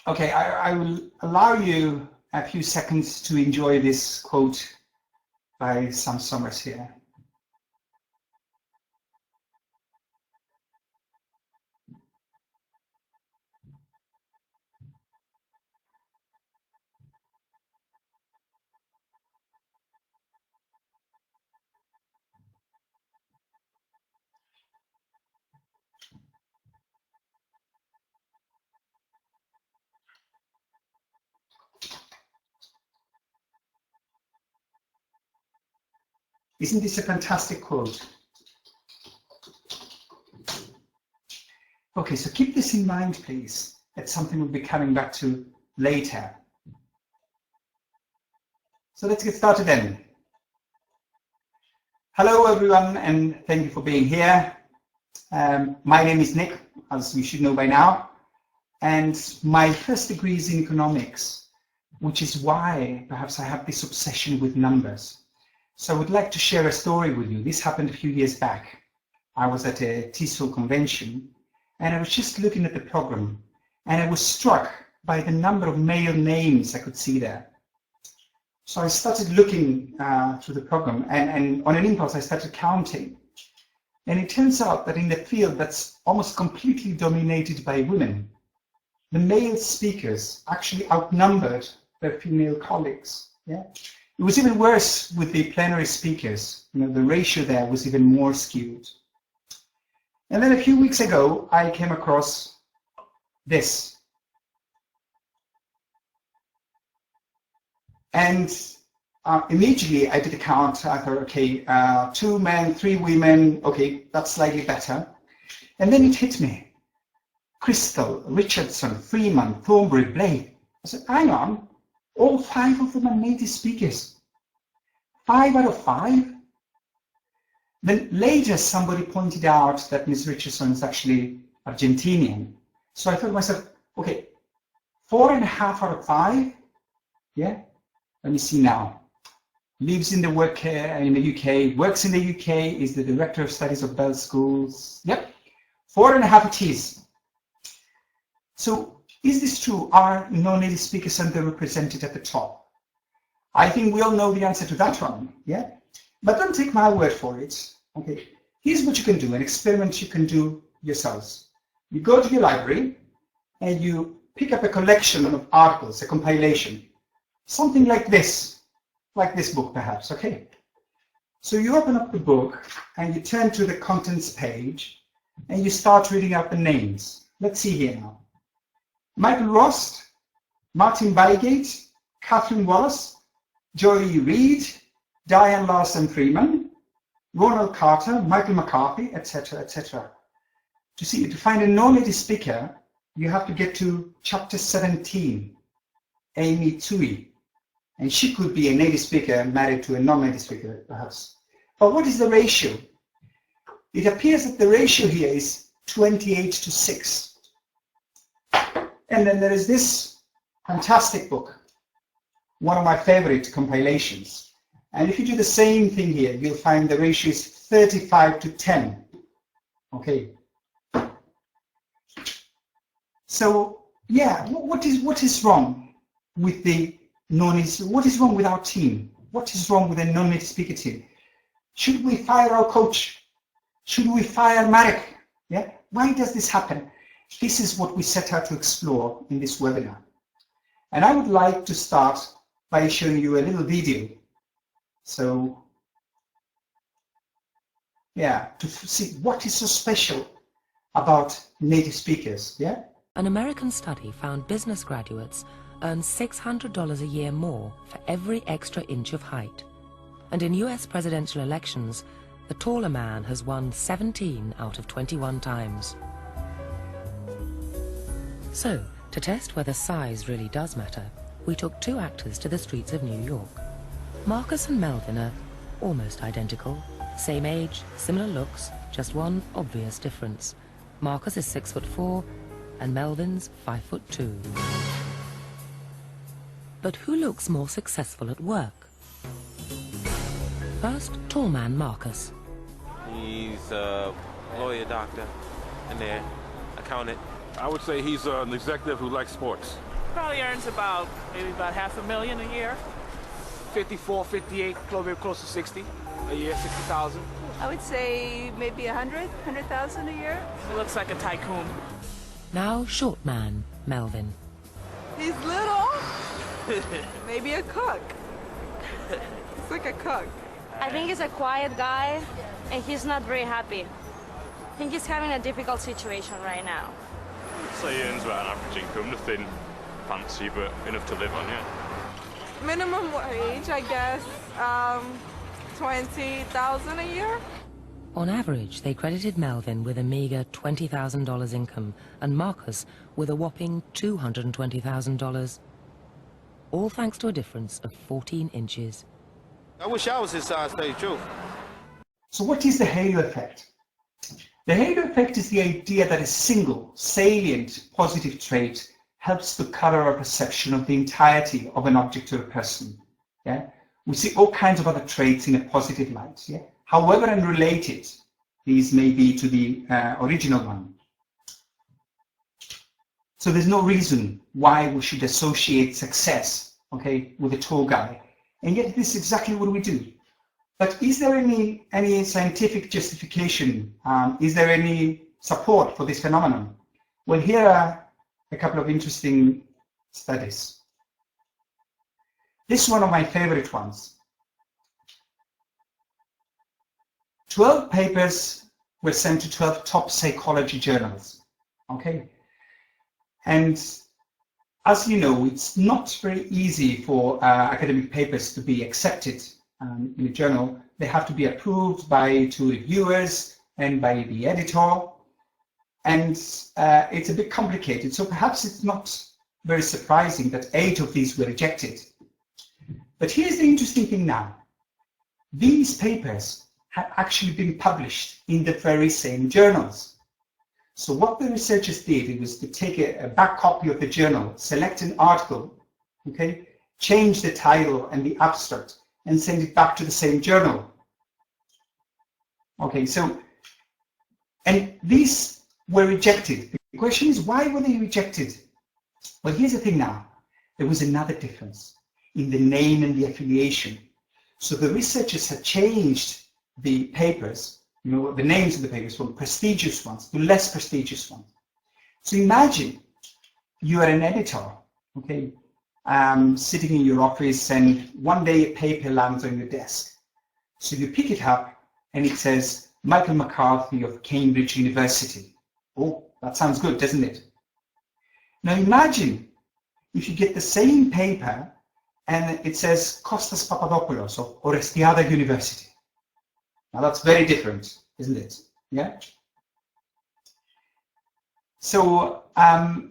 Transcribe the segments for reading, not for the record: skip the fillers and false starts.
Okay, I will allow you a few seconds to enjoy this quote by Sam Summers here. Isn't this a fantastic quote? Okay, so keep this in mind, please. It's something we'll be coming back to later. So let's get started then. Hello, everyone, and thank you for being here. My name is Nick, as you should know by now, and my first degree is in economics, which is why perhaps I have this obsession with numbers. So I would like to share a story with you. This happened a few years back. I was at a TEFL convention, and I was just looking at the program, and I was struck by the number of male names I could see there. So I started looking through the program, and on an impulse I started counting. And it turns out that in the field that's almost completely dominated by women, the male speakers actually outnumbered their female colleagues. Yeah? It was even worse with the plenary speakers. You know, the ratio there was even more skewed. And then a few weeks ago, I came across this. And immediately I did a count. I thought, okay, 2 men, 3 women, okay, that's slightly better. And then it hit me. Crystal, Richardson, Freeman, Thornbury, Blake. I said, hang on, all 5 of them are native speakers. 5 out of 5? Then later somebody pointed out that Ms. Richardson is actually Argentinian. So I thought to myself, okay, 4.5 out of 5? Yeah? Let me see now. Lives in the UK, works in the UK, is the Director of Studies of Bell Schools. Yep, 4.5 it is. So is this true? Are non-native speakers underrepresented at the top? I think we all know the answer to that one, yeah? But don't take my word for it, okay? Here's what you can do, an experiment you can do yourselves. You go to your library and you pick up a collection of articles, a compilation, something like this book perhaps, okay? So you open up the book and you turn to the contents page and you start reading out the names. Let's see here now. Michael Rost, Martin Beigate, Catherine Wallace, Joy Reid, Diane Larson Freeman, Ronald Carter, Michael McCarthy, etc., etc. To find a non-native speaker, you have to get to chapter 17, Amy Tui. And she could be a native speaker married to a non-native speaker, perhaps. But what is the ratio? It appears that the ratio here is 28:6. And then there is this fantastic book, one of my favorite compilations. And if you do the same thing here, you'll find the ratio is 35:10. Okay. So, yeah, what is wrong with the non-native? What is wrong with our team? What is wrong with the non-native speaker team? Should we fire our coach? Should we fire Marek? Yeah. Why does this happen? This is what we set out to explore in this webinar. And I would like to start by showing you a little video. So, yeah, to see what is so special about native speakers, yeah? An American study found business graduates earn $600 a year more for every extra inch of height. And in US presidential elections, the taller man has won 17 out of 21 times. So, to test whether size really does matter, we took 2 actors to the streets of New York. Marcus and Melvin are almost identical, same age, similar looks, just one obvious difference. Marcus is 6'4" and Melvin's 5'2". But who looks more successful at work? First, tall man Marcus. He's a lawyer, doctor, and an accountant. I would say he's an executive who likes sports. Probably earns about, maybe about $500,000 a year. 54, 58, close to 60 a year, 60,000. I would say maybe 100,000 a year. He looks like a tycoon. Now short man, Melvin. He's little. Maybe a cook. He's like a cook. I think he's a quiet guy, and he's not very happy. I think he's having a difficult situation right now. So he earns about an average income, nothing fancy, but enough to live on, yeah. Minimum wage, I guess, 20,000 a year. On average, they credited Melvin with a meager $20,000 income and Marcus with a whopping $220,000. All thanks to a difference of 14 inches. I wish I was his size, to tell you the truth. So what is the halo effect? The halo effect is the idea that a single, salient, positive trait helps to color our perception of the entirety of an object or a person. Yeah? We see all kinds of other traits in a positive light. Yeah? However unrelated these may be to the original one. So there's no reason why we should associate success, okay, with a tall guy. And yet this is exactly what we do. But is there any scientific justification? Is there any support for this phenomenon? Well, here are a couple of interesting studies. This is one of my favorite ones. 12 papers were sent to 12 top psychology journals. Okay? And as you know, it's not very easy for academic papers to be accepted in a journal. They have to be approved by 2 reviewers and by the editor. And it's a bit complicated. So perhaps it's not very surprising that 8 of these were rejected. But here's the interesting thing now. These papers had actually been published in the very same journals. So what the researchers did was to take a back copy of the journal, select an article, okay, change the title and the abstract, and send it back to the same journal. Okay, so, and these were rejected. The question is, why were they rejected? Well, here's the thing now. There was another difference in the name and the affiliation. So the researchers had changed the papers, you know, the names of the papers from prestigious ones to less prestigious ones. So imagine you are an editor, okay, sitting in your office, and one day a paper lands on your desk. So you pick it up and it says, Michael McCarthy of Cambridge University. Oh, that sounds good, doesn't it? Now imagine if you get the same paper and it says Kostas Papadopoulos of Orestiada University. Now that's very different, isn't it? Yeah. So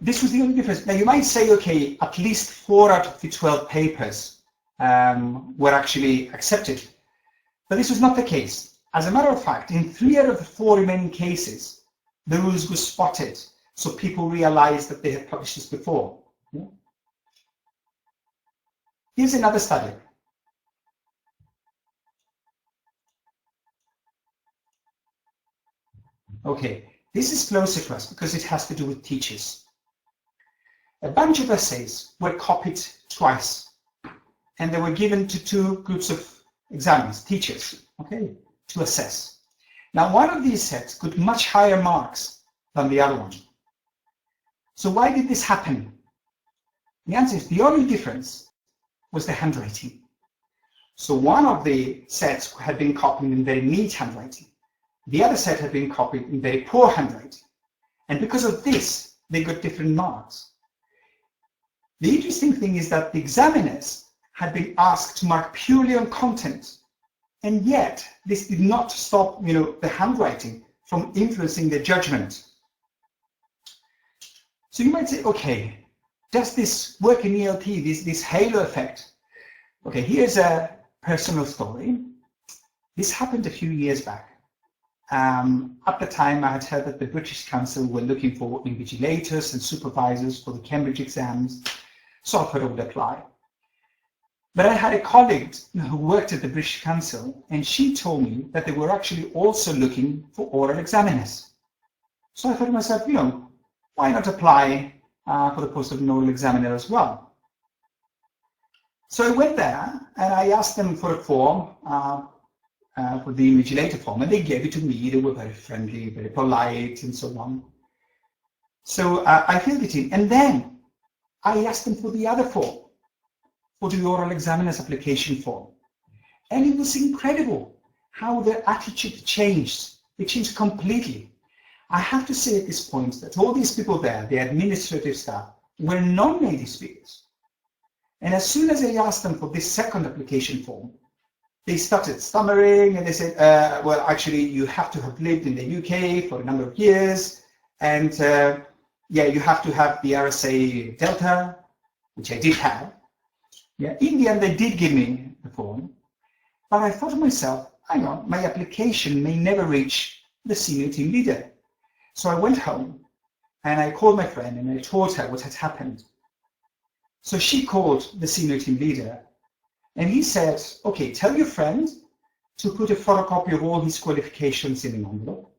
this was the only difference. Now you might say, okay, at least 4 out of the 12 papers were actually accepted, but this was not the case. As a matter of fact, in 3 out of the 4 remaining cases, the rules were spotted, so people realized that they had published this before. Yeah? Here's another study. Okay, this is closer to us because it has to do with teachers. A bunch of essays were copied twice, and they were given to 2 groups of examiners, teachers, okay, to assess. Now, one of these sets got much higher marks than the other one. So why did this happen? The answer is the only difference was the handwriting. So one of the sets had been copied in very neat handwriting. The other set had been copied in very poor handwriting. And because of this, they got different marks. The interesting thing is that the examiners had been asked to mark purely on content, and yet this did not stop, you know, the handwriting from influencing their judgment. So you might say, okay, does this work in ELT, this halo effect? Okay, here's a personal story. This happened a few years back. At the time, I had heard that the British Council were looking for invigilators and supervisors for the Cambridge exams, so I thought I would apply. But I had a colleague who worked at the British Council, and she told me that they were actually also looking for oral examiners. So I thought to myself, you know, why not apply for the post of an oral examiner as well. So I went there and I asked them for a form, for the invigilator form, and they gave it to me. They were very friendly, very polite, and so on. So I filled it in, and then I asked them for the other form, for the oral examiner's application form. And it was incredible how their attitude changed. It changed completely. I have to say at this point that all these people there, the administrative staff, were non-native speakers. And as soon as I asked them for this second application form, they started stammering and they said, well, actually, you have to have lived in the UK for a number of years. And yeah, you have to have the RSA Delta, which I did have. Yeah, in the end, they did give me the form. But I thought to myself, hang on, my application may never reach the senior team leader. So I went home and I called my friend and I told her what had happened. So she called the senior team leader and he said, okay, tell your friend to put a photocopy of all his qualifications in an envelope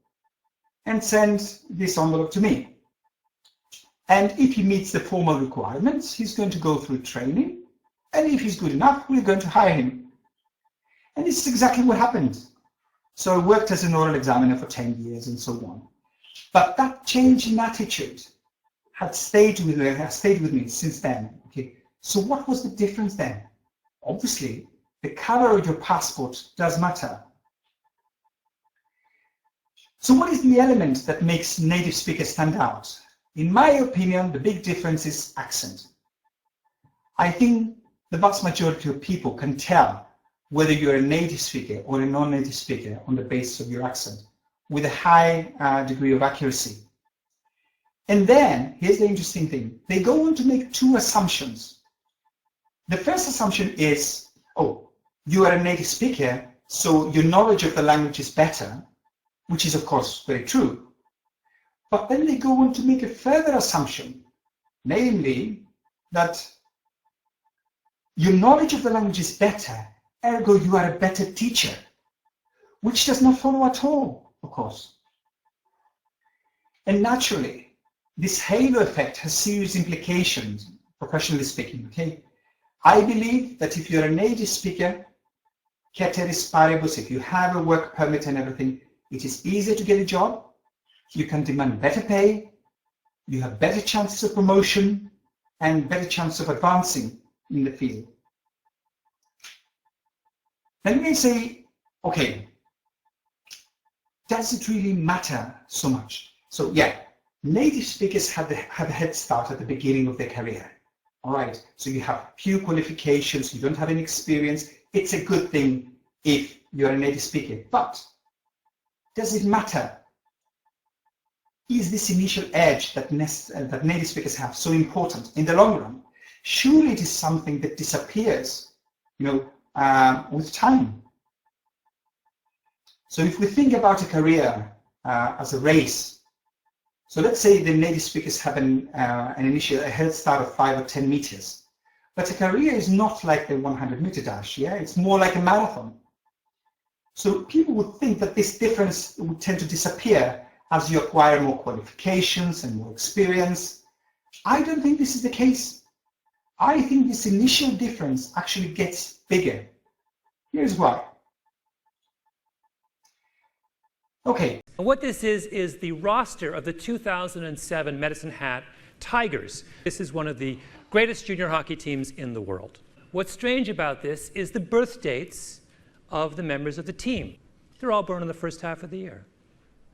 and send this envelope to me. And if he meets the formal requirements, he's going to go through training. And if he's good enough, we're going to hire him. And this is exactly what happened. So I worked as an oral examiner for 10 years and so on. But that change in attitude had stayed with me since then. Okay. So what was the difference then? Obviously, the color of your passport does matter. So what is the element that makes native speakers stand out? In my opinion, the big difference is accent. I think the vast majority of people can tell whether you're a native speaker or a non-native speaker on the basis of your accent, with a high degree of accuracy. And then, here's the interesting thing, they go on to make two assumptions. The first assumption is, oh, you are a native speaker, so your knowledge of the language is better, which is of course very true. But then they go on to make a further assumption, namely that your knowledge of the language is better, ergo you are a better teacher, which does not follow at all, of course. And naturally, this halo effect has serious implications, professionally speaking, okay? I believe that if you're a native speaker, ceteris paribus, if you have a work permit and everything, it is easier to get a job, you can demand better pay, you have better chances of promotion, and better chance of advancing in the field. Then we say, okay, does it really matter so much? So yeah, native speakers have a head start at the beginning of their career. All right, so you have few qualifications, you don't have any experience. It's a good thing if you're a native speaker, but does it matter? Is this initial edge that native speakers have so important in the long run? Surely it is something that disappears, with time. So if we think about a career as a race, so let's say the native speakers have an initial head start of 5 or 10 meters, but a career is not like the 100-meter dash, yeah? It's more like a marathon. So people would think that this difference would tend to disappear as you acquire more qualifications and more experience. I don't think this is the case. I think this initial difference actually gets bigger. Here's why. Okay. What this is the roster of the 2007 Medicine Hat Tigers. This is one of the greatest junior hockey teams in the world. What's strange about this is the birth dates of the members of the team. They're all born in the first half of the year.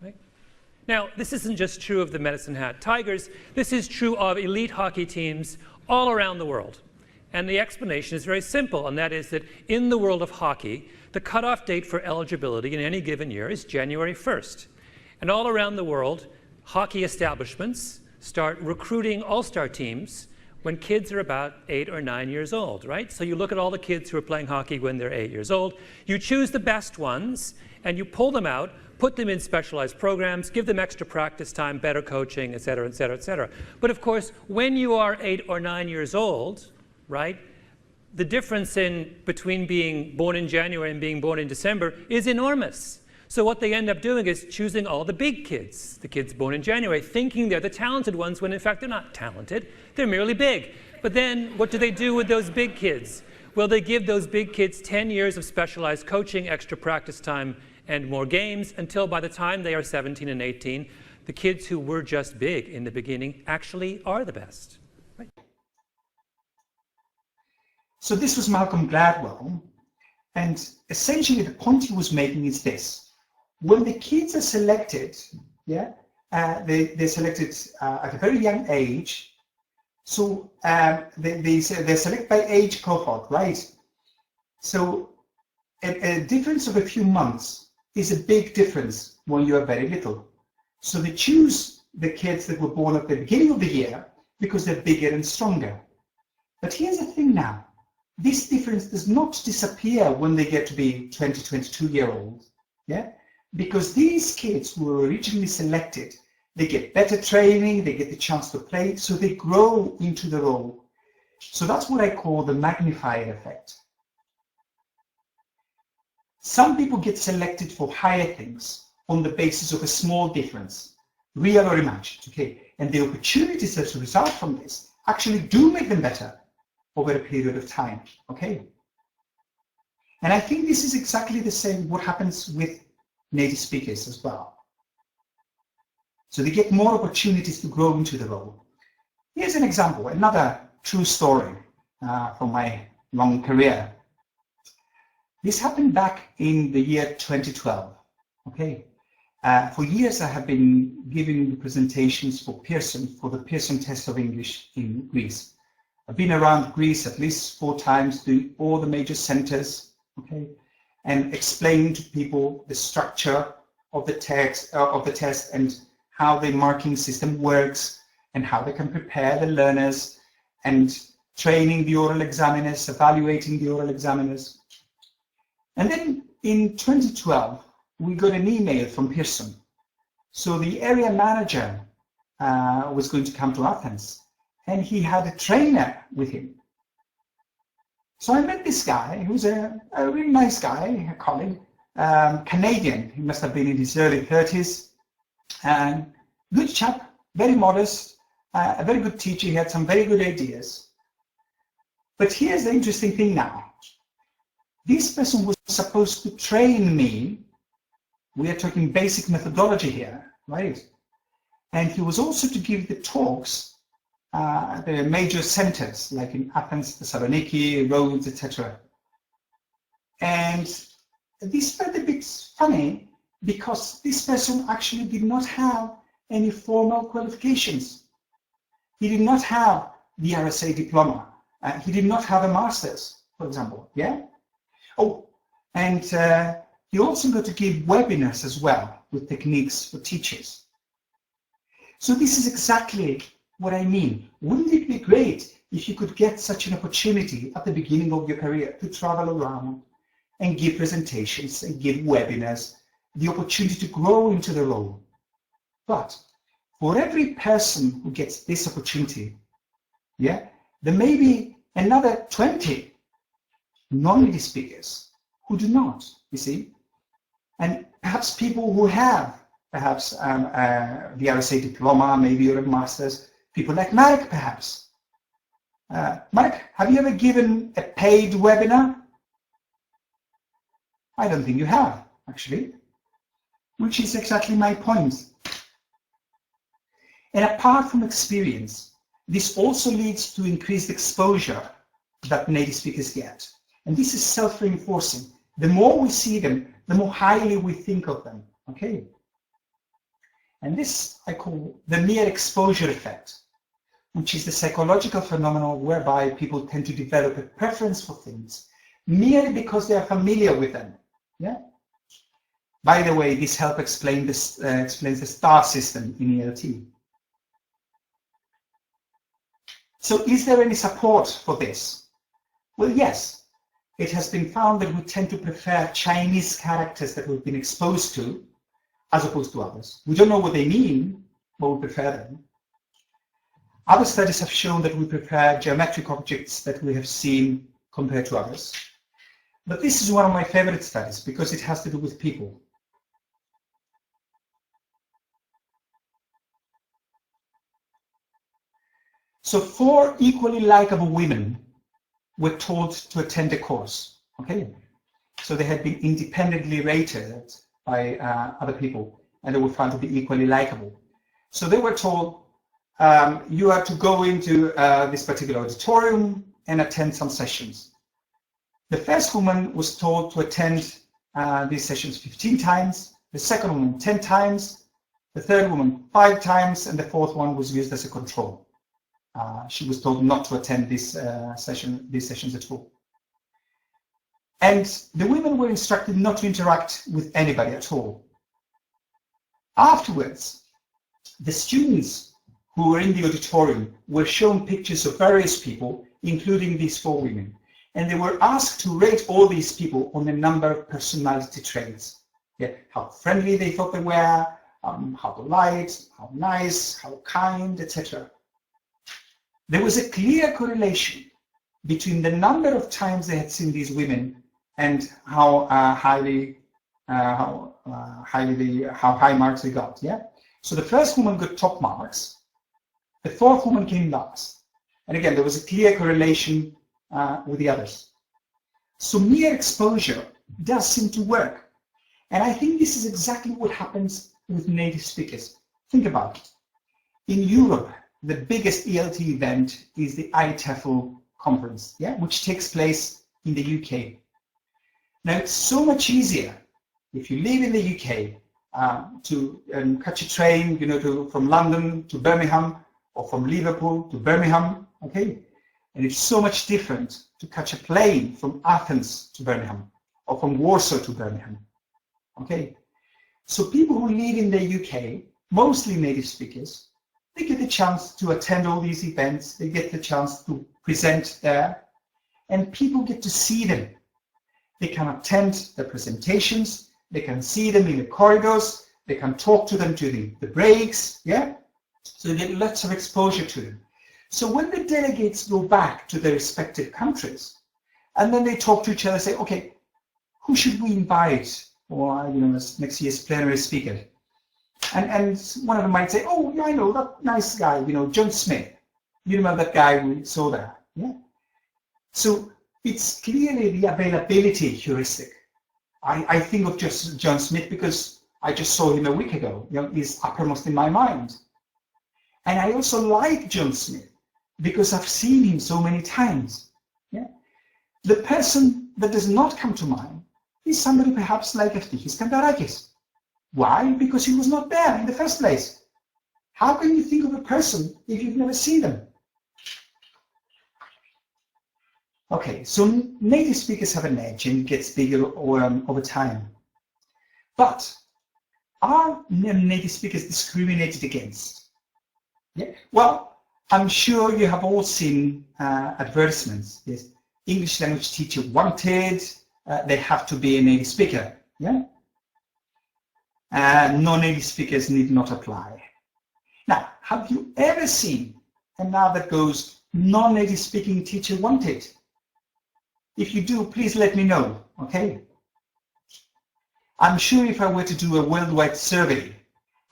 Right? Now, this isn't just true of the Medicine Hat Tigers. This is true of elite hockey teams all around the world. And the explanation is very simple, and that is that in the world of hockey, the cutoff date for eligibility in any given year is January 1st. And all around the world, hockey establishments start recruiting all-star teams when kids are about 8 or 9 years old, right? So you look at all the kids who are playing hockey when they're 8 years old, you choose the best ones, and you pull them out, put them in specialized programs, give them extra practice time, better coaching, et cetera, et cetera, et cetera. But of course, when you are 8 or 9 years old, right, the difference between being born in January and being born in December is enormous. So what they end up doing is choosing all the big kids, the kids born in January, thinking they're the talented ones when in fact they're not talented, they're merely big. But then what do they do with those big kids? Well, they give those big kids 10 years of specialized coaching, extra practice time, and more games until by the time they are 17 and 18, the kids who were just big in the beginning actually are the best. Right? So this was Malcolm Gladwell, and essentially the point he was making is this. When the kids are selected, they're selected at a very young age, so they're selected by age cohort, right? So a difference of a few months is a big difference when you are very little. So they choose the kids that were born at the beginning of the year because they're bigger and stronger. But here's the thing now. This difference does not disappear when they get to be 20, 22-year-olds, because these kids who were originally selected, they get better training, they get the chance to play, so they grow into the role. So that's what I call the magnifier effect. Some people get selected for higher things on the basis of a small difference, real or imagined, okay? And the opportunities that result from this actually do make them better over a period of time, okay? And I think this is exactly the same what happens with native speakers as well. So they get more opportunities to grow into the role. Here's an example, another true story from my long career. This happened back in the year 2012, okay? For years I have been giving presentations for Pearson, for the Pearson test of English in Greece. I've been around Greece at least 4 times to all the major centers, okay, and explaining to people the structure of the text of the test and how the marking system works and how they can prepare the learners and training the oral examiners, evaluating the oral examiners. And then in 2012, we got an email from Pearson. So the area manager was going to come to Athens, and he had a trainer with him. So I met this guy, who was a really nice guy, a colleague, Canadian. He must have been in his early 30s. And good chap, very modest, a very good teacher. He had some very good ideas. But here's the interesting thing now. This person was supposed to train me. We are talking basic methodology here, right? And he was also to give the talks the major centers, like in Athens, Thessaloniki, Rhodes, etc. And this felt a bit funny because this person actually did not have any formal qualifications. He did not have the RSA diploma. He did not have a master's, for example, yeah? Oh, and he also got to give webinars as well with techniques for teachers. So this is exactly what I mean. Wouldn't it be great if you could get such an opportunity at the beginning of your career to travel around and give presentations and give webinars, the opportunity to grow into the role? But for every person who gets this opportunity, there may be another 20 non-native speakers who do not, you see? And perhaps people who have the RSA diploma, maybe or a master's, people like Marek, perhaps. Marek, have you ever given a paid webinar? I don't think you have, actually, which is exactly my point. And apart from experience, this also leads to increased exposure that native speakers get. And this is self-reinforcing. The more we see them, the more highly we think of them, okay? And this I call the mere exposure effect, which is the psychological phenomenon whereby people tend to develop a preference for things merely because they are familiar with them. Yeah. By the way, this helps explain this explains the star system in ELT. So, is there any support for this? Well, yes. It has been found that we tend to prefer Chinese characters that we've been exposed to as opposed to others. We don't know what they mean, but we prefer them. Other studies have shown that we prefer geometric objects that we have seen compared to others. But this is one of my favorite studies because it has to do with people. So 4 equally likable women were told to attend a course. Okay, so they had been independently rated by other people, and they were found to be equally likable. So they were told, you are to go into this particular auditorium and attend some sessions. The first woman was told to attend these sessions 15 times, the second woman 10 times, the third woman 5 times, and the fourth one was used as a control. She was told not to attend these sessions at all. And the women were instructed not to interact with anybody at all. Afterwards, the students who were in the auditorium were shown pictures of various people, including these 4 women, and they were asked to rate all these people on a number of personality traits. Yeah, how friendly they thought they were, how polite, how nice, how kind, etc. There was a clear correlation between the number of times they had seen these women and how high marks they got. Yeah. So the first woman got top marks. The fourth woman came last. And again, there was a clear correlation with the others. So mere exposure does seem to work. And I think this is exactly what happens with native speakers. Think about it. In Europe, the biggest ELT event is the TEFL conference, yeah, which takes place in the UK. Now, it's so much easier if you live in the UK to catch a train, from London to Birmingham, or from Liverpool to Birmingham, okay? And it's so much different to catch a plane from Athens to Birmingham, or from Warsaw to Birmingham, okay? So people who live in the UK, mostly native speakers, they get the chance to attend all these events, they get the chance to present there, and people get to see them. They can attend the presentations, they can see them in the corridors, they can talk to them during the breaks, yeah? So they get lots of exposure to them. So when the delegates go back to their respective countries, and then they talk to each other, say, okay, who should we invite for next year's plenary speaker? And one of them might say, oh, yeah, I know that nice guy, John Smith. You remember that guy we saw there, yeah? So it's clearly the availability heuristic. I think of just John Smith because I just saw him a week ago. He's uppermost in my mind. And I also like John Smith because I've seen him so many times. Yeah? The person that does not come to mind is somebody perhaps like Eftichis Kandarakis. Why? Because he was not there in the first place. How can you think of a person if you've never seen them? Okay, so native speakers have an edge and it gets bigger over time. But are native speakers discriminated against? Yeah. Well, I'm sure you have all seen advertisements. Yes. English language teacher wanted, they have to be a native speaker. Yeah. Non-native speakers need not apply. Now, have you ever seen an ad that goes, non-native speaking teacher wanted? If you do, please let me know, okay? I'm sure if I were to do a worldwide survey,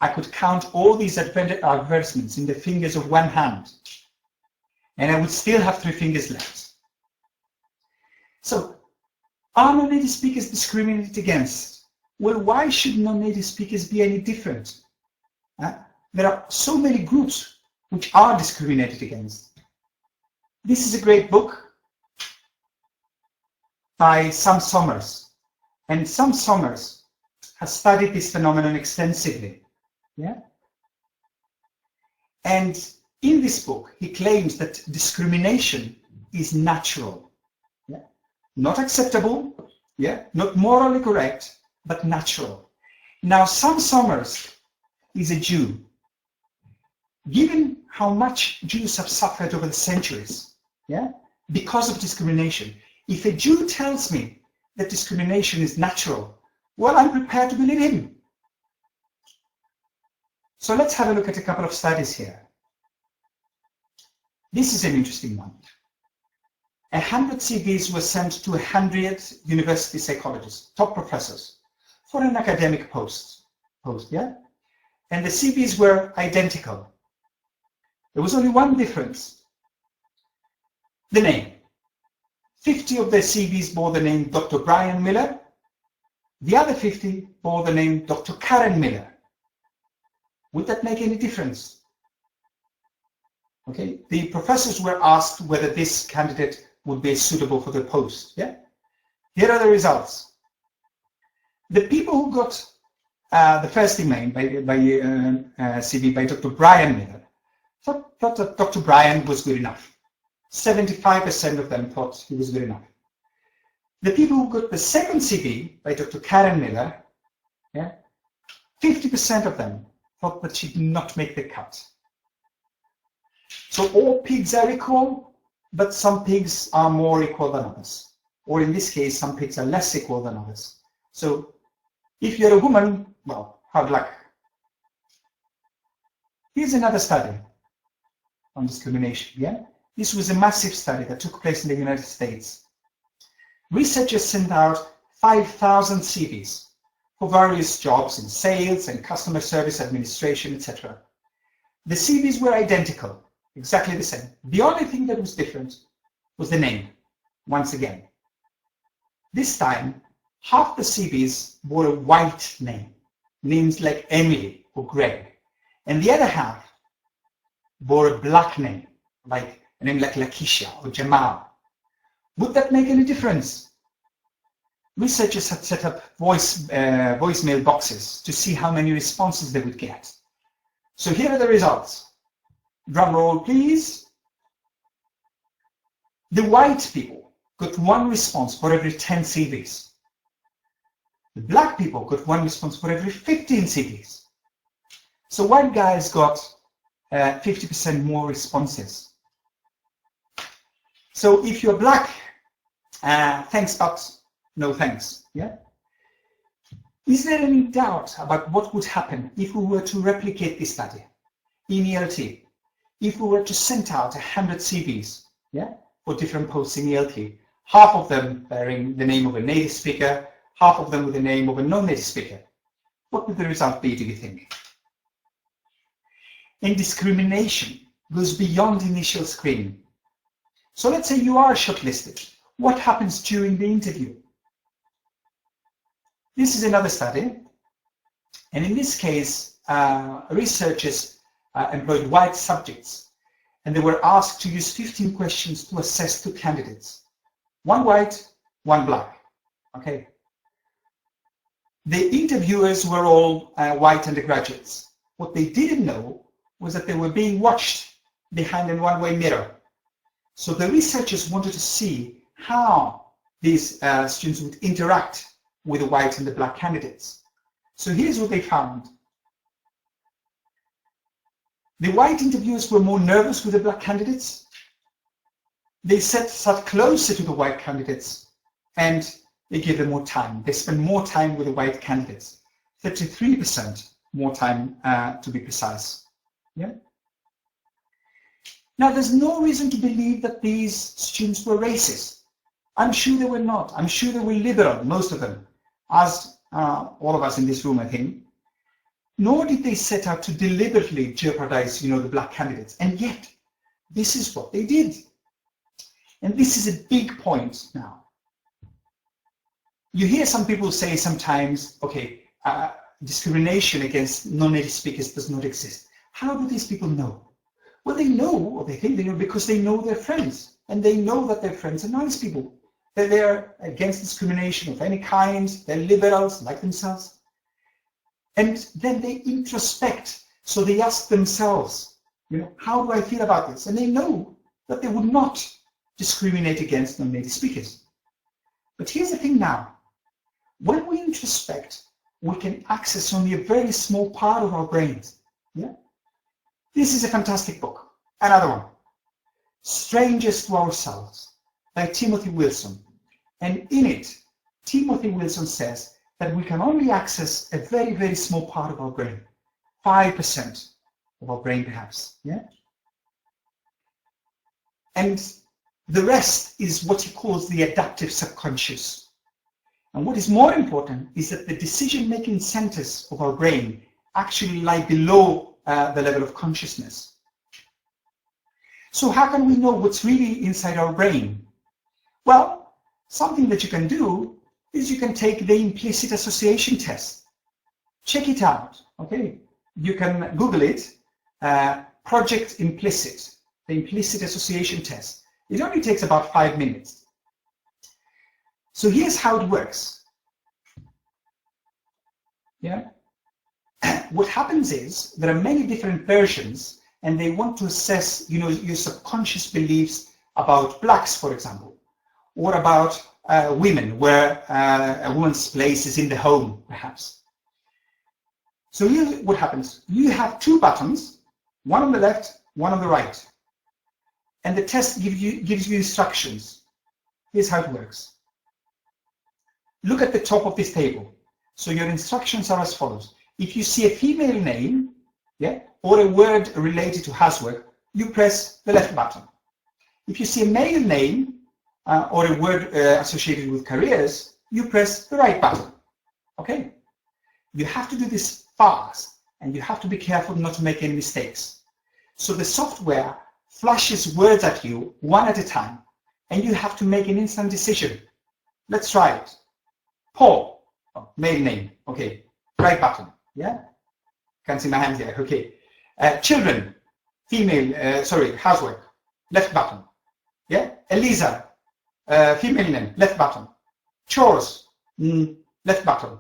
I could count all these advertisements in the fingers of one hand, and I would still have 3 fingers left. So, are non-native speakers discriminated against? Well, why should non-native speakers be any different? There are so many groups which are discriminated against. This is a great book by Sam Somers, and Sam Somers has studied this phenomenon extensively. Yeah? And in this book, he claims that discrimination is natural. Yeah? Not acceptable, yeah? Not morally correct, but natural. Now, Sam Somers is a Jew. Given how much Jews have suffered over the centuries, yeah, because of discrimination, if a Jew tells me that discrimination is natural, well, I'm prepared to believe him. So let's have a look at a couple of studies here. This is an interesting one. 100 CVs were sent to 100 university psychologists, top professors, for an academic post, yeah? And the CVs were identical. There was only one difference. the name. 50 of their CVs bore the name Dr. Brian Miller. The other 50 bore the name Dr. Karen Miller. Would that make any difference? Okay, the professors were asked whether this candidate would be suitable for the post. Yeah, here are the results. The people who got the first email by CV by Dr. Brian Miller thought that Dr. Brian was good enough. 75% of them thought he was good enough. The people who got the second CV by Dr. Karen Miller, yeah, 50% of them thought that she did not make the cut. So all pigs are equal, but some pigs are more equal than others. Or in this case, some pigs are less equal than others. So if you're a woman, well, hard luck. Here's another study on discrimination. Yeah, this was a massive study that took place in the United States. Researchers sent out 5,000 CVs for various jobs in sales and customer service administration, etc. The CVs were identical, exactly the same. The only thing that was different was the name, once again. This time, half the CVs bore a white name, names like Emily or Greg, and the other half bore a black name, like a name like Lakeisha or Jamal. Would that make any difference? Researchers had set up voicemail boxes to see how many responses they would get. So here are the results. Drum roll, please. The white people got 1 response for every 10 CVs. The black people got 1 response for every 15 CVs. So white guys got 50% more responses. So if you're black, thanks but no thanks. Yeah. Is there any doubt about what would happen if we were to replicate this study in ELT? If we were to send out 100 CVs, yeah, for different posts in ELT, half of them bearing the name of a native speaker, half of them with the name of a non-native speaker, what would the result be, do you think? And discrimination goes beyond initial screening. So let's say you are shortlisted. What happens during the interview? This is another study, and in this case, researchers employed white subjects, and they were asked to use 15 questions to assess 2 candidates, 1 white, 1 black. Okay. The interviewers were all white undergraduates. What they didn't know was that they were being watched behind a one-way mirror. So the researchers wanted to see how these students would interact with the white and the black candidates. So here's what they found. The white interviewers were more nervous with the black candidates. They sat closer to the white candidates and they gave them more time. They spent more time with the white candidates, 33% more time to be precise. Yeah. Now there's no reason to believe that these students were racist. I'm sure they were not. I'm sure they were liberal, most of them, as all of us in this room, I think. Nor did they set out to deliberately jeopardize, the black candidates. And yet, this is what they did. And this is a big point now. You hear some people say sometimes, okay, discrimination against non-native speakers does not exist. How do these people know? Well, they know, or they think they know, because they know their friends. And they know that their friends are nice people. That they're against discrimination of any kind. They're liberals, like themselves. And then they introspect. So they ask themselves, how do I feel about this? And they know that they would not discriminate against non-native speakers. But here's the thing now. When we introspect, we can access only a very small part of our brains. Yeah? This is a fantastic book. Another one. Strangers to Ourselves by Timothy Wilson. And in it, Timothy Wilson says that we can only access a very, very small part of our brain. 5% of our brain, perhaps. Yeah? And the rest is what he calls the adaptive subconscious. And what is more important is that the decision-making centers of our brain actually lie below the level of consciousness. So how can we know what's really inside our brain? Well, something that you can do is you can take the implicit association test. Check it out, okay? You can Google it, Project Implicit, the implicit association test. It only takes about 5 minutes. So here's how it works. Yeah. What happens is there are many different versions, and they want to assess, your subconscious beliefs about blacks, for example, or about women, where a woman's place is in the home, perhaps. So here, what happens? You have two buttons, one on the left, one on the right, and the test gives you instructions. Here's how it works. Look at the top of this table. So your instructions are as follows. If you see a female name, yeah, or a word related to housework, you press the left button. If you see a male name or a word associated with careers, you press the right button. Okay? You have to do this fast, and you have to be careful not to make any mistakes. So the software flashes words at you one at a time, and you have to make an instant decision. Let's try it. Paul, male name, okay, right button, yeah? Can't see my hands here, okay. Children, female, housework, left button, yeah? Eliza, female name, left button. Chores, left button.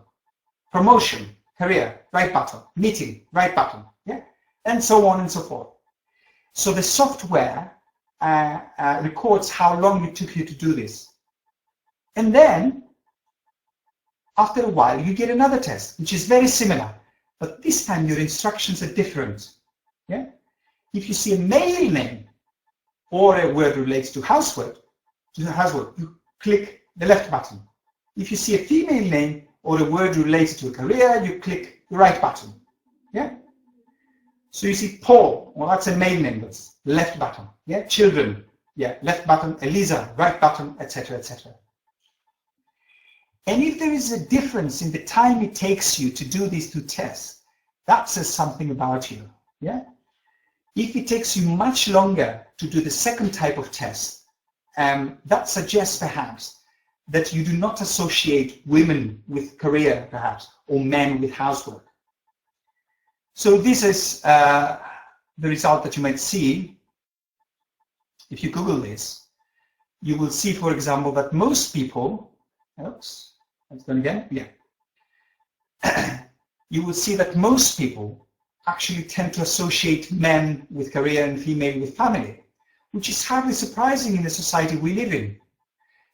Promotion, career, right button. Meeting, right button, yeah? And so on and so forth. So the software records how long it took you to do this. And then, after a while, you get another test, which is very similar, but this time your instructions are different. Yeah? If you see a male name or a word relates to housework, you click the left button. If you see a female name or a word related to a career, you click the right button. Yeah? So you see Paul, well, that's a male name, that's left button. Yeah? Children, yeah, left button. Eliza, right button, etc., etc. And if there is a difference in the time it takes you to do these two tests, that says something about you. Yeah? If it takes you much longer to do the second type of test, that suggests perhaps that you do not associate women with career, perhaps, or men with housework. So this is the result that you might see. If you Google this, you will see, for example, that most people, oops, let's go again, yeah. You will see that most people actually tend to associate men with career and female with family, which is hardly surprising in the society we live in.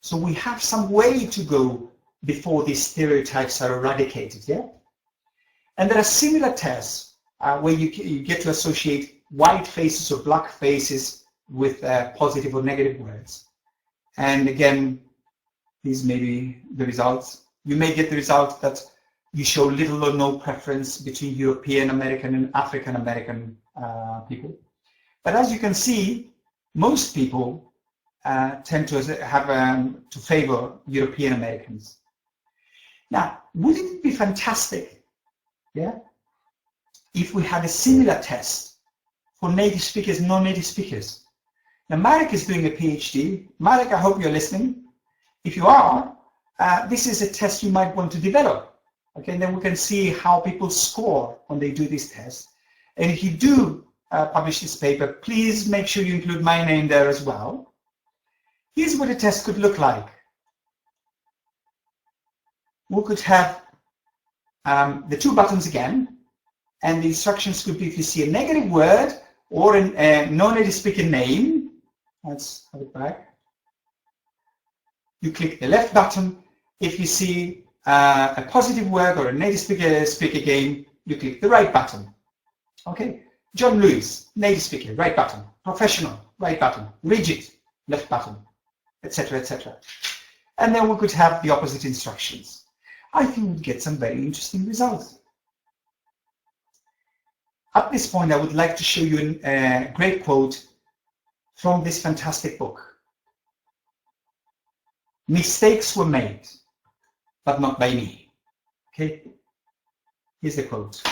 So we have some way to go before these stereotypes are eradicated, yeah? And there are similar tests where you get to associate white faces or black faces with positive or negative words. And again, these may be the results. You may get the result that you show little or no preference between European American and African American people. But as you can see, most people tend to have to favor European Americans. Now, wouldn't it be fantastic, yeah, if we had a similar test for native speakers and non-native speakers? Now, Marek is doing a PhD. Marek, I hope you're listening. If you are, this is a test you might want to develop. Okay, and then we can see how people score when they do this test. And if you do publish this paper, please make sure you include my name there as well. Here's what a test could look like. We could have the two buttons again, and the instructions could be if you see a negative word or a non-native speaker name, let's have it back, you click the left button. If you see a positive word or a native speaker game, you click the right button. Okay, John Lewis, native speaker, right button. Professional, right button. Rigid, left button, etc., etc. And then we could have the opposite instructions. I think we'd get some very interesting results. At this point, I would like to show you a great quote from this fantastic book. Mistakes were made, but not by me. Okay, here's the quote.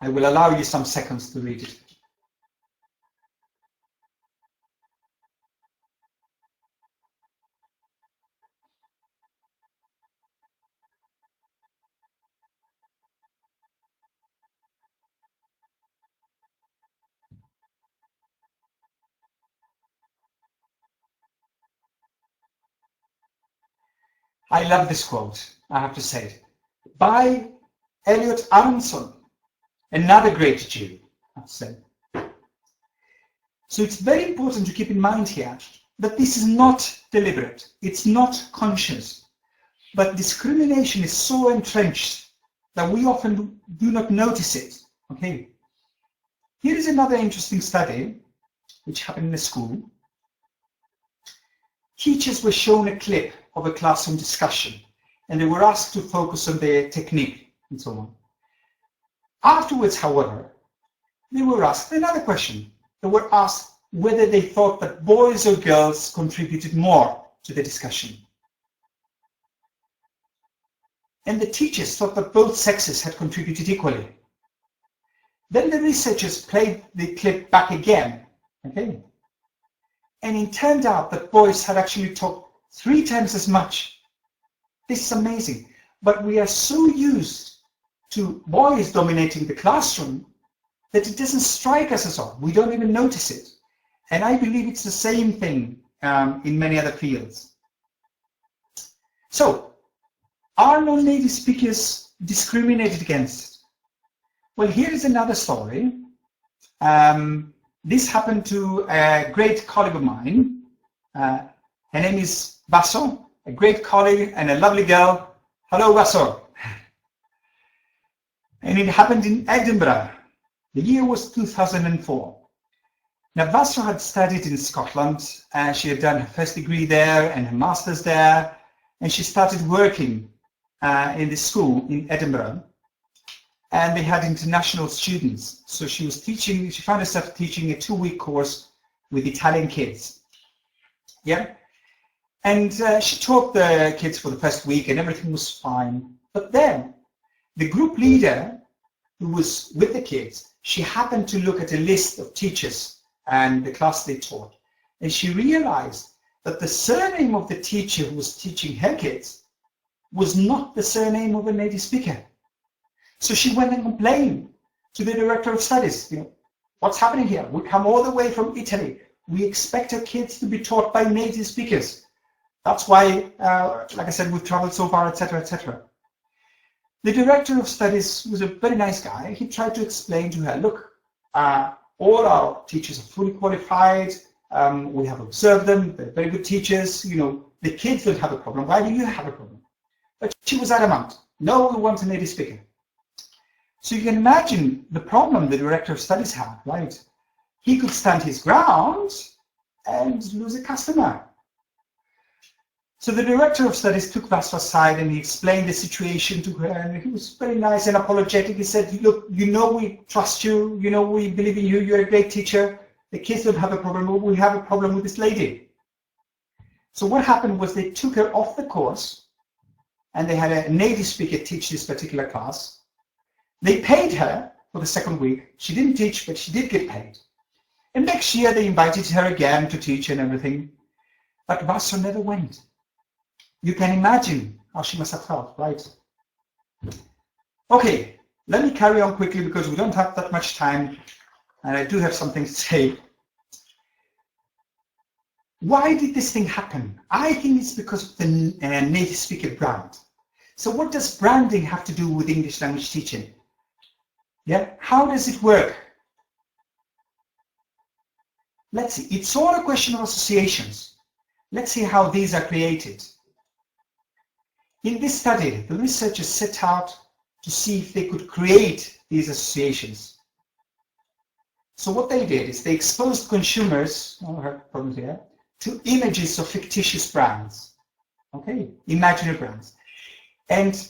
I will allow you some seconds to read it. I love this quote, I have to say, by Elliot Aronson, another great Jew, I have to say. So it's very important to keep in mind here that this is not deliberate, it's not conscious, but discrimination is so entrenched that we often do not notice it. Okay. Here is another interesting study which happened in a school. Teachers were shown a clip of a classroom discussion and they were asked to focus on their technique and so on. Afterwards, however, they were asked another question. They were asked whether they thought that boys or girls contributed more to the discussion. And the teachers thought that both sexes had contributed equally. Then the researchers played the clip back again, okay? And it turned out that boys had actually talked 3 times as much. This is amazing. But we are so used to boys dominating the classroom that it doesn't strike us at all. We don't even notice it. And I believe it's the same thing in many other fields. So, are non-native speakers discriminated against? Well, here is another story. This happened to a great colleague of mine. Her name is Basso, a great colleague and a lovely girl. Hello, Basso. And it happened in Edinburgh. The year was 2004. Now, Basso had studied in Scotland, and she had done her first degree there and her master's there, and she started working in the school in Edinburgh. And they had international students. So she was teaching, she found herself teaching a 2-week course with Italian kids. Yeah. And she taught the kids for the first week and everything was fine. But then the group leader who was with the kids, she happened to look at a list of teachers and the class they taught. And she realized that the surname of the teacher who was teaching her kids was not the surname of a native speaker. So she went and complained to the director of studies, you know, what's happening here? We come all the way from Italy. We expect our kids to be taught by native speakers. That's why, like I said, we've traveled so far, etc., etc. The director of studies was a very nice guy. He tried to explain to her, look, all our teachers are fully qualified. We have observed them. They're very good teachers. You know, the kids don't have a problem. Why do you have a problem? But she was adamant. No, we want a native speaker. So you can imagine the problem the director of studies had, right? He could stand his ground and lose a customer. So the director of studies took Vasu aside and he explained the situation to her, and he was very nice and apologetic. He said, look, you know we trust you, you know we believe in you, you're a great teacher. The kids don't have a problem, but we have a problem with this lady. So what happened was they took her off the course and they had a native speaker teach this particular class. They paid her for the second week. She didn't teach, but she did get paid. And next year they invited her again to teach and everything. But Vasu never went. You can imagine how she must have felt, right? Okay, let me carry on quickly because we don't have that much time and I do have something to say. Why did this thing happen? I think it's because of the native speaker brand. So what does branding have to do with English language teaching? Yeah, how does it work? Let's see, it's all a question of associations. Let's see how these are created. In this study, the researchers set out to see if they could create these associations. So what they did is they exposed consumers, to images of fictitious brands, okay, imaginary brands. And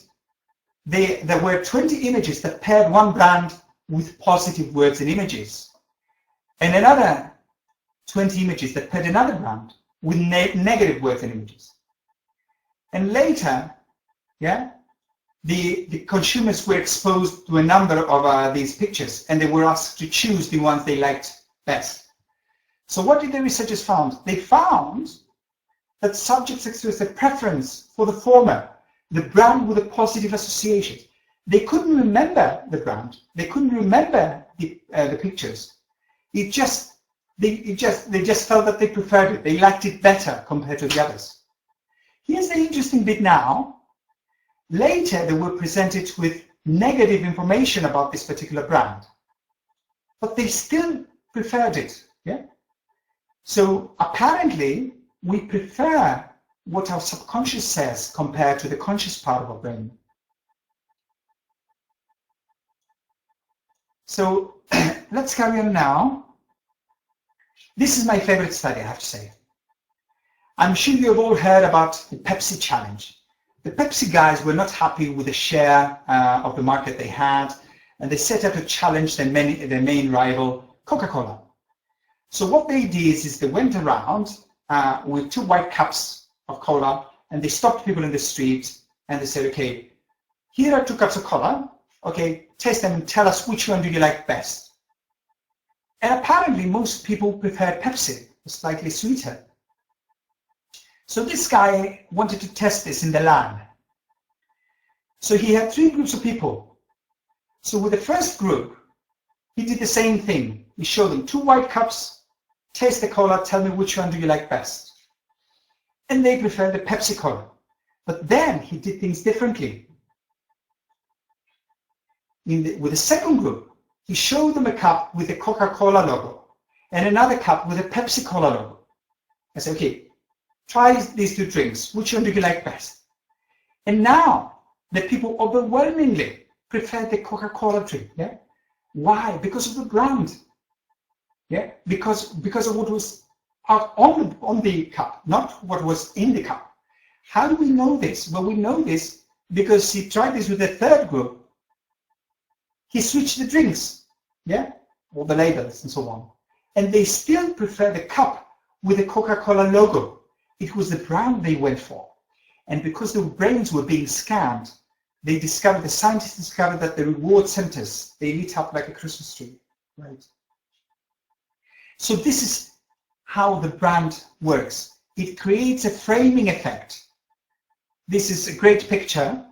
there were 20 images that paired one brand with positive words and images, and another 20 images that paired another brand with negative words and images. And later, yeah, the consumers were exposed to a number of these pictures, and they were asked to choose the ones they liked best. So what did the researchers found? They found that subjects expressed a preference for the former, the brand with a positive association. They couldn't remember the brand. They couldn't remember the pictures. They just felt that they preferred it. They liked it better compared to the others. Here's the interesting bit now. Later, they were presented with negative information about this particular brand, but they still preferred it. Yeah. So apparently, we prefer what our subconscious says compared to the conscious part of our brain. So let's carry on now. This is my favorite study, I have to say. I'm sure you have all heard about the Pepsi challenge. The Pepsi guys were not happy with the share of the market they had, and they set out to challenge their main rival, Coca-Cola. So what they did is they went around with 2 white cups of cola, and they stopped people in the street, and they said, okay, here are 2 cups of cola, okay, taste them and tell us which one do you like best. And apparently most people preferred Pepsi, slightly sweeter. So this guy wanted to test this in the lab. So he had 3 groups of people. So with the first group, he did the same thing. He showed them 2 white cups, taste the cola, tell me which one do you like best. And they preferred the Pepsi Cola. But then he did things differently. With the second group, he showed them a cup with a Coca-Cola logo and another cup with a Pepsi Cola logo. I said, okay, try these 2 drinks. Which one do you like best? And now the people overwhelmingly prefer the Coca-Cola drink. Yeah? Why? Because of the brand. Yeah? Because of what was out on the cup, not what was in the cup. How do we know this? Well, we know this because he tried this with the third group. He switched the drinks, yeah, or the labels and so on. And they still prefer the cup with the Coca-Cola logo. It was the brand they went for. And because their brains were being scanned, the scientists discovered that the reward centers, they lit up like a Christmas tree, right? So this is how the brand works. It creates a framing effect. This is a great picture,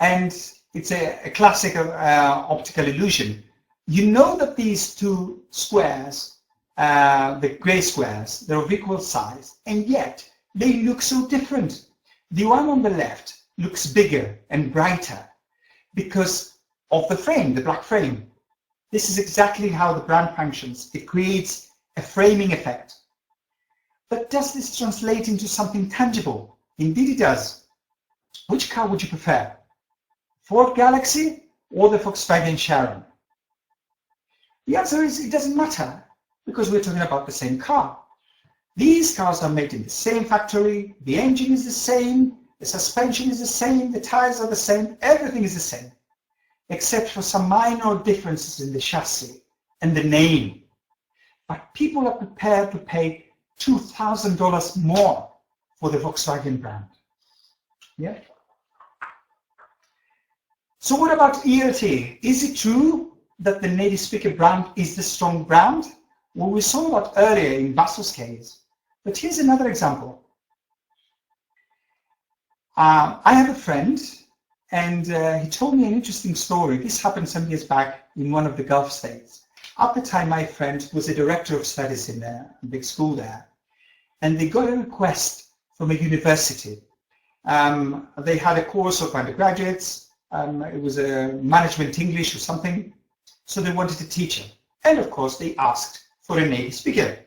and it's a classic optical illusion. You know that these 2 squares, the gray squares, they're of equal size, and yet they look so different. The one on the left looks bigger and brighter because of the frame, the black frame. This is exactly how the brand functions. It creates a framing effect. But does this translate into something tangible? Indeed it does. Which car would you prefer? Ford Galaxy or the Volkswagen Sharon? The answer is it doesn't matter, because we're talking about the same car. These cars are made in the same factory, the engine is the same, the suspension is the same, the tires are the same, everything is the same, except for some minor differences in the chassis and the name. But people are prepared to pay $2,000 more for the Volkswagen brand. Yeah. So what about ELT? Is it true that the native speaker brand is the strong brand? Well, we saw that earlier in Basso's case. But here's another example. I have a friend, and he told me an interesting story. This happened some years back in one of the Gulf states. At the time, my friend was a director of studies in a big school there, and they got a request from a university. They had a course of undergraduates. It was a management English or something, so they wanted a teacher. And of course, they asked for a native speaker.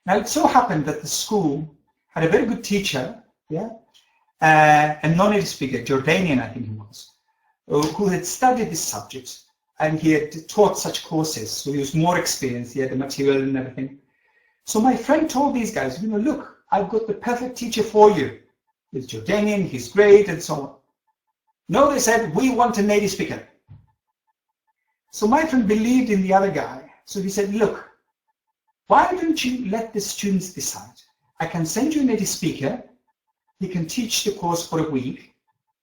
Now, it so happened that the school had a very good teacher, yeah, a non-native speaker, Jordanian, I think he was, who had studied this subject, and he had taught such courses, so he was more experienced, he had the material and everything. So my friend told these guys, look, I've got the perfect teacher for you. He's Jordanian, he's great, and so on. No, they said, we want a native speaker. So my friend believed in the other guy. So he said, look, why don't you let the students decide? I can send you a native speaker. He can teach the course for a week.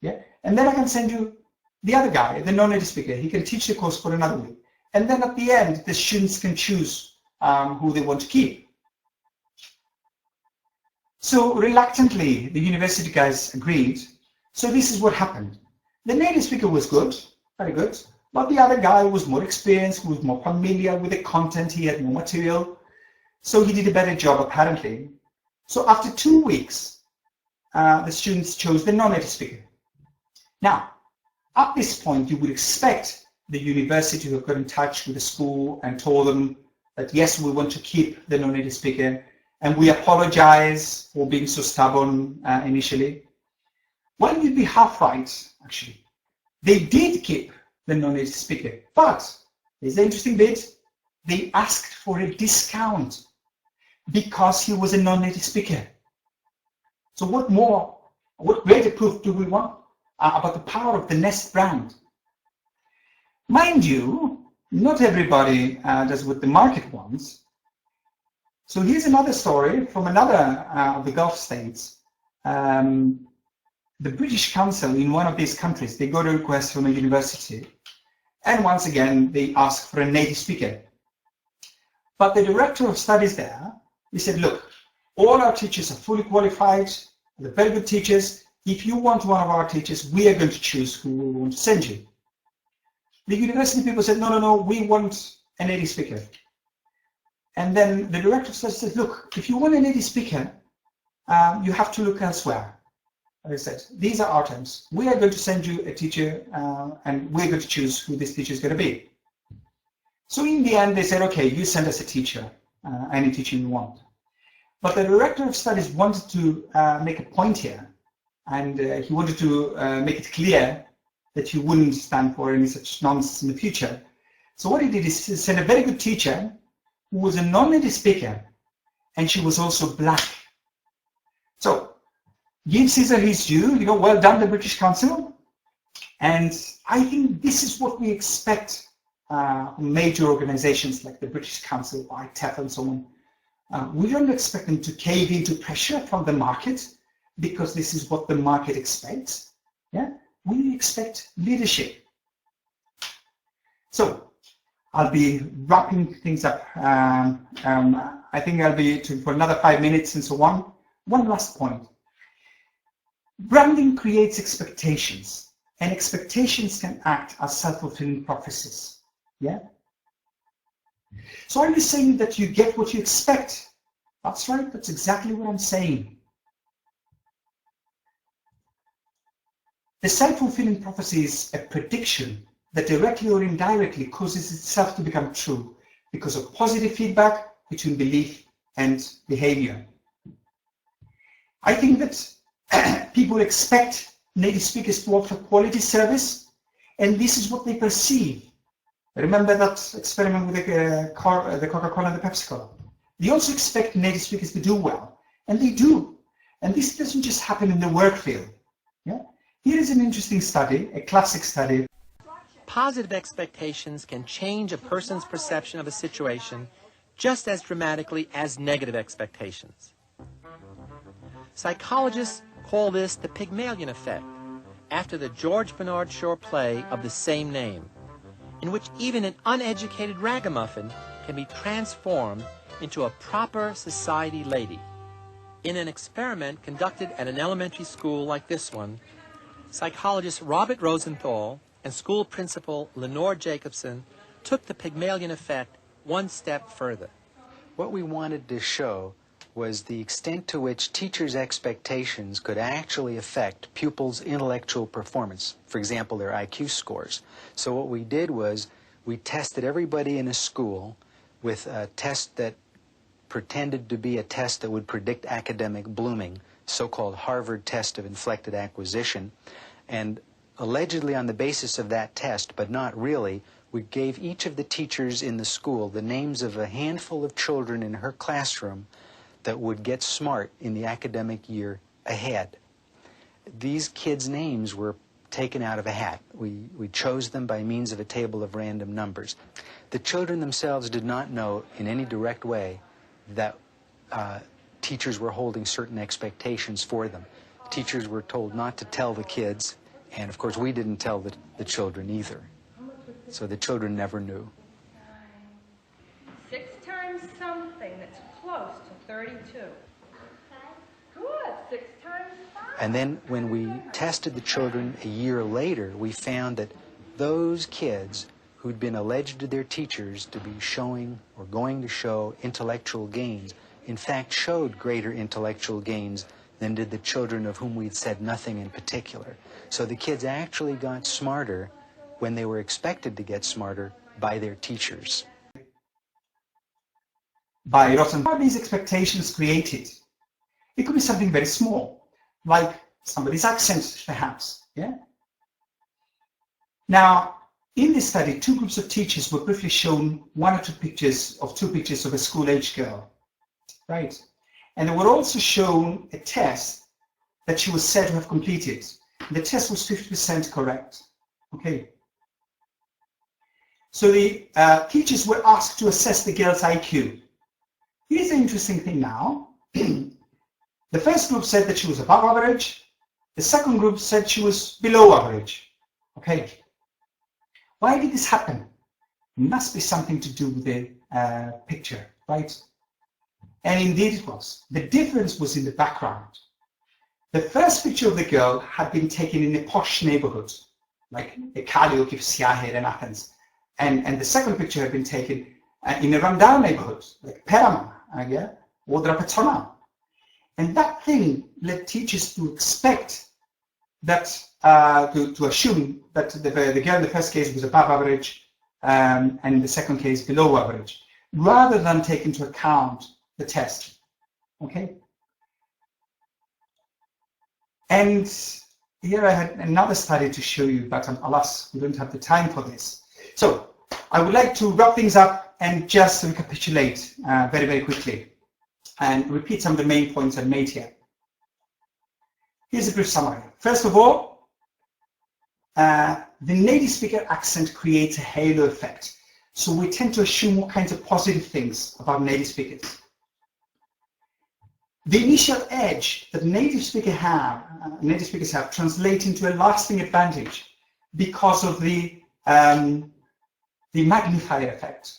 Yeah, and then I can send you the other guy, the non-native speaker. He can teach the course for another week. And then at the end, the students can choose who they want to keep. So reluctantly, the university guys agreed. So this is what happened. The native speaker was good, very good, but the other guy was more experienced, was more familiar with the content, he had more material. So he did a better job, apparently. So after 2 weeks, the students chose the non-native speaker. Now, at this point, you would expect the university to have got in touch with the school and told them that, yes, we want to keep the non-native speaker, and we apologize for being so stubborn initially. Well, you'd be half right, actually. They did keep the non-native speaker, but here's the interesting bit. They asked for a discount because he was a non-native speaker. So what greater proof do we want about the power of the Nest brand? Mind you, not everybody does what the market wants. So here's another story from another of the Gulf states. The British Council in one of these countries, they got a request from a university, and once again they asked for a native speaker. But the director of studies there, he said, look, all our teachers are fully qualified, they're very good teachers. If you want one of our teachers, we are going to choose who we want to send you. The university people said, no, we want a native speaker. And then the director of studies said, look, if you want a native speaker, you have to look elsewhere. As I said, these are our terms. We are going to send you a teacher, and we're going to choose who this teacher is going to be. So in the end, they said, okay, you send us a teacher, any teacher you want. But the director of studies wanted to make a point here, and he wanted to make it clear that he wouldn't stand for any such nonsense in the future. So what he did is he sent a very good teacher who was a non-native speaker, and she was also black. So give Caesar his due, well done, the British Council. And I think this is what we expect from major organizations like the British Council, or TEFL and so on. We don't expect them to cave into pressure from the market because this is what the market expects. Yeah, we expect leadership. So I'll be wrapping things up. I think I'll be for another 5 minutes and so on. One last point. Branding creates expectations, and expectations can act as self-fulfilling prophecies. Yeah? So are you saying that you get what you expect? That's right, that's exactly what I'm saying. The self-fulfilling prophecy is a prediction that directly or indirectly causes itself to become true because of positive feedback between belief and behavior. I think that people expect native speakers to offer quality service, and this is what they perceive. Remember that experiment with the Coca-Cola and the Pepsi-Cola? They also expect native speakers to do well, and they do. And this doesn't just happen in the work field. Yeah? Here is an interesting study, a classic study. Positive expectations can change a person's perception of a situation just as dramatically as negative expectations. Psychologists call this the Pygmalion effect, after the George Bernard Shaw play of the same name, in which even an uneducated ragamuffin can be transformed into a proper society lady. In an experiment conducted at an elementary school like this one, psychologist Robert Rosenthal and school principal Lenore Jacobson took the Pygmalion effect one step further. What we wanted to show was the extent to which teachers' expectations could actually affect pupils' intellectual performance, for example, their IQ scores. So what we did was we tested everybody in a school with a test that pretended to be a test that would predict academic blooming, so-called Harvard test of inflected acquisition, and allegedly on the basis of that test, but not really, we gave each of the teachers in the school the names of a handful of children in her classroom that would get smart in the academic year ahead. These kids' names were taken out of a hat. We chose them by means of a table of random numbers. The children themselves did not know in any direct way that teachers were holding certain expectations for them. Teachers were told not to tell the kids, And of course, we didn't tell the children either. So the children never knew. 6 times something that's close to 32. Good. 6 times 5. And then when we tested the children a year later, we found that those kids who'd been alleged to their teachers to be showing or going to show intellectual gains, in fact showed greater intellectual gains than did the children of whom we'd said nothing in particular. So the kids actually got smarter when they were expected to get smarter by their teachers. By Rotten, how are these expectations created? It could be something very small, like somebody's accent, perhaps. Yeah. Now, in this study, 2 groups of teachers were briefly shown 1 or 2 pictures of a school-age girl, right? And they were also shown a test that she was said to have completed. The test was 50% correct. Okay. So the teachers were asked to assess the girl's IQ. Here's the interesting thing now. The first group said that she was above average. The second group said she was below average. Okay. Why did this happen? It must be something to do with the picture, right? And indeed it was. The difference was in the background. The first picture of the girl had been taken in a posh neighborhood, like a Kaliok in Athens. And the second picture had been taken in a rundown neighborhood, like Perama, or Drapatona. And that thing led teachers to expect that, to assume that the girl in the first case was above average and in the second case below average, rather than take into account the test. Okay? And here I had another study to show you, but alas, we don't have the time for this. So I would like to wrap things up and just recapitulate very, very quickly and repeat some of the main points I made here. Here's a brief summary. First of all, the native speaker accent creates a halo effect. So we tend to assume all kinds of positive things about native speakers. The initial edge that native speakers have translate into a lasting advantage because of the magnifier effect.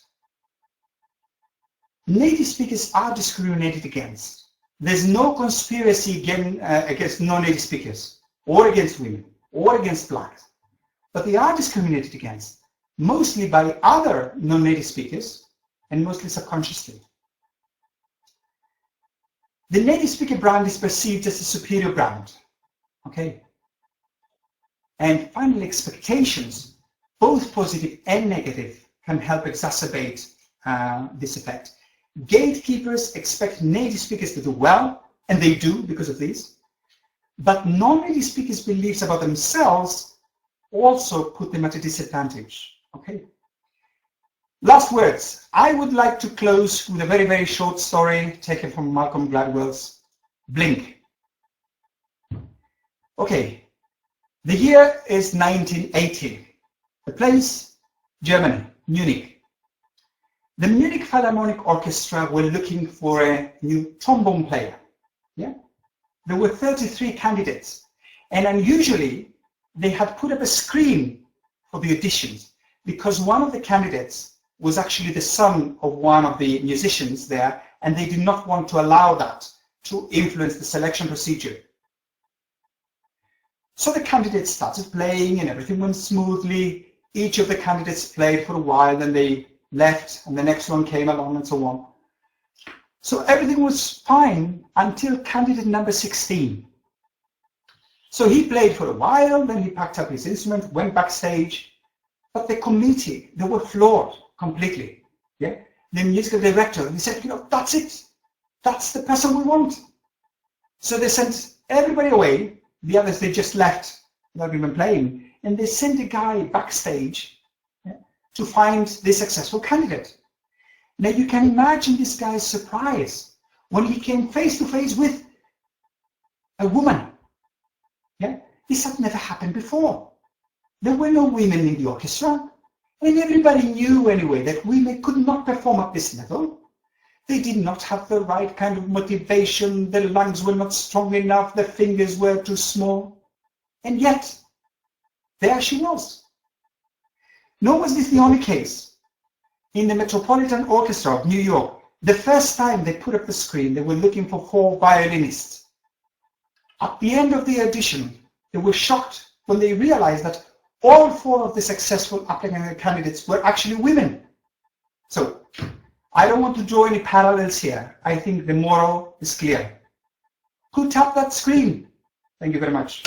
Native speakers are discriminated against. There's no conspiracy against non-native speakers, or against women, or against blacks. But they are discriminated against, mostly by other non-native speakers, and mostly subconsciously. The native speaker brand is perceived as a superior brand. Okay? And finally, expectations, both positive and negative, can help exacerbate this effect. Gatekeepers expect native speakers to do well, and they do because of this. But non-native speakers' beliefs about themselves also put them at a disadvantage. Okay? Last words. I would like to close with a very, very short story taken from Malcolm Gladwell's Blink. Okay. The year is 1980. The place, Germany, Munich. The Munich Philharmonic Orchestra were looking for a new trombone player. Yeah? There were 33 candidates, and unusually they had put up a screen for the auditions because one of the candidates was actually the son of one of the musicians there, and they did not want to allow that to influence the selection procedure. So the candidates started playing and everything went smoothly. Each of the candidates played for a while, then they left and the next one came along and so on. So everything was fine until candidate number 16. So he played for a while, then he packed up his instrument, went backstage, but the committee, they were floored completely. Yeah, the musical director, he said, that's it. That's the person we want. So they sent everybody away. The others, they just left without even playing. And they sent a guy backstage to find the successful candidate. Now you can imagine this guy's surprise when he came face to face with a woman. Yeah? This had never happened before. There were no women in the orchestra, and everybody knew anyway that women could not perform at this level. They did not have the right kind of motivation, their lungs were not strong enough, their fingers were too small. And yet, there she was. Nor was this the only case. In the Metropolitan Orchestra of New York, the first time they put up the screen, they were looking for 4 violinists. At the end of the audition, they were shocked when they realized that all 4 of the successful applicant candidates were actually women. So, I don't want to draw any parallels here. I think the moral is clear. Who tapped that screen? Thank you very much.